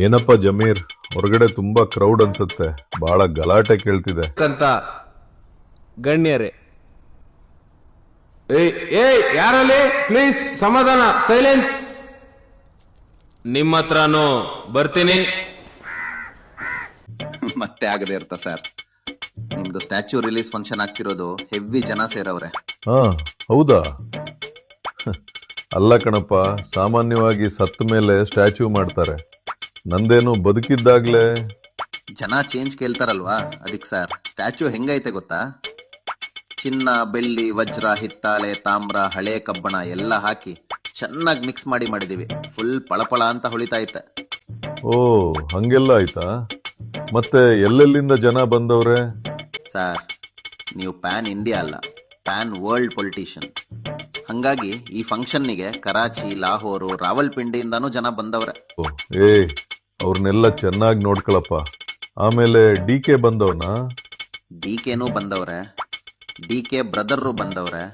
ಏನಪ್ಪ ಜಮೀರ್, ಹೊರಗಡೆ ತುಂಬಾ ಕ್ರೌಡ್ ಅನ್ಸುತ್ತೆ, ಬಹಳ ಗಲಾಟೆ ಕೇಳ್ತಿದೆ ಅಂತ ಗಣ್ಯರೇ. ಏಯ್ ಯಾರಲ್ಲಿ ಪ್ಲೀಸ್ ಸಮಾಧಾನ, ಸೈಲೆನ್ಸ್. ನಿಮ್ಮ ಹತ್ರನೂ ಬರ್ತೀನಿ. ಮತ್ತೆ ಆಗದೆ ಇರ್ತಾ ಸರ್, ನಿಮ್ದು ಸ್ಟ್ಯಾಚ್ಯೂ ರಿಲೀಸ್ ಫಂಕ್ಷನ್ ಆಗ್ತಿರೋದು ಹೆವಿ ಜನ ಸೇರವ್ರೆ. ಹಾ ಹೌದಾ? ಅಲ್ಲ ಕಣಪ್ಪ, ಸಾಮಾನ್ಯವಾಗಿ ಸತ್ತ ಮೇಲೆ ಸ್ಟ್ಯಾಚ್ಯೂ ಮಾಡ್ತಾರೆ, ನಂದೇನು ಬದುಕಿದ್ದಾಗ್ಲೇ. ಜನ ಚೇಂಜ್ ಕೇಳ್ತಾರಲ್ವಾ, ಅದಕ್ಕೆ ಸರ್ ಸ್ಟ್ಯಾಚ್ಯೂ ಹೆಂಗೈತೆ ಗೊತ್ತಾ? ಚಿನ್ನ, ಬೆಳ್ಳಿ, ವಜ್ರ, ಹಿತ್ತಾಳೆ, ತಾಮ್ರ, ಹಳೆ ಕಬ್ಬಣ ಎಲ್ಲ ಹಾಕಿ ಚೆನ್ನಾಗಿ ಮಿಕ್ಸ್ ಮಾಡಿದೀವಿ. ಫುಲ್ ಪಳಪಳ ಅಂತ ಹೊಳಿತಾ ಐತೆ. ಓ ಹಂಗೆಲ್ಲ ಆಯ್ತಾ? ಮತ್ತೆ ಎಲ್ಲೆಲ್ಲಿಂದ ಜನ ಬಂದವ್ರೆ? ಸರ್, ನೀವು ಪ್ಯಾನ್ ಇಂಡಿಯಾ ಅಲ್ಲ, ಪ್ಯಾನ್ ವರ್ಲ್ಡ್ ಪೊಲಿಟಿಷಿಯನ್. ಹಂಗಾಗಿ ಈ ಫಂಕ್ಷನ್ನಿಗೆ ಕರಾಚಿ, ಲಾಹೋರು, ರಾವಲ್ಪಿಂಡಿಯಿಂದಾನೂ ಜನ ಬಂದವ್ರೆ. ಏ ಅವ್ರನ್ನೆಲ್ಲ ಚೆನ್ನಾಗಿ ನೋಡ್ಕೊಳಪ್ಪ. ಆಮೇಲೆ ಡಿ ಕೆ ಬಂದವನಾ? ಡಿ ಕೆನೂ ಬಂದವ್ರೆ, ಡಿ ಕೆ ಬ್ರದರ್ರು ಬಂದವ್ರೆ.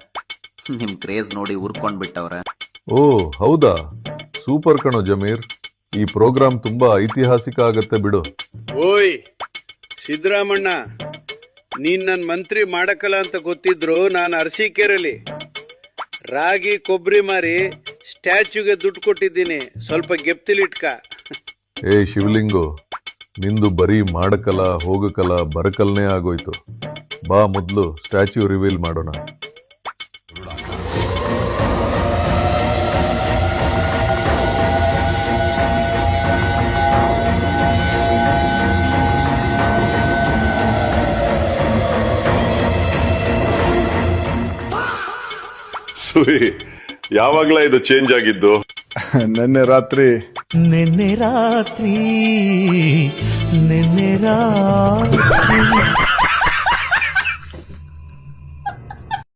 ನಿಮ್ ಕ್ರೇಜ್ ನೋಡಿ ಉರ್ಕೊಂಡ್ ಬಿಟ್ಟವ್ರೆ. ಓ ಹೌದಾ? ಸೂಪರ್ ಕಣೋ ಜಮೀರ್, ಈ ಪ್ರೋಗ್ರಾಮ್ ತುಂಬಾ ಐತಿಹಾಸಿಕ ಆಗತ್ತೆ ಬಿಡು. ಓಯ್ ಸಿದ್ದರಾಮಣ್ಣ, ನೀನ್ ನನ್ ಮಂತ್ರಿ ಮಾಡಕಲ್ಲ ಅಂತ ಗೊತ್ತಿದ್ರು ನಾನು ಅರಸೀಕೆರೆಲಿ ರಾಗಿ ಕೊಬ್ಬರಿ ಮಾರಿ ಸ್ಟ್ಯಾಚ್ಯೂಗೆ ದುಡ್ಡು ಕೊಟ್ಟಿದ್ದೀನಿ, ಸ್ವಲ್ಪ ಗೆಪ್ತಿಲಿಟ್ಕ. ಏ ಶಿವಲಿಂಗು, ನಿಂದು ಬರೀ ಮಾಡಕಲ, ಹೋಗಕಲ, ಬರಕಲ್ನೇ ಆಗೋಯ್ತು. ಬಾ ಮೊದಲು ಸ್ಟ್ಯಾಚ್ಯೂ ರಿವೀಲ್ ಮಾಡೋಣ. ಸುರಿ, ಯಾವಾಗ್ಲಾ ಇದು ಚೇಂಜ್ ಆಗಿದ್ದು? ನಿನ್ನೆ ರಾತ್ರಿ ನಿನ್ನೆ ರಾತ್ರಿ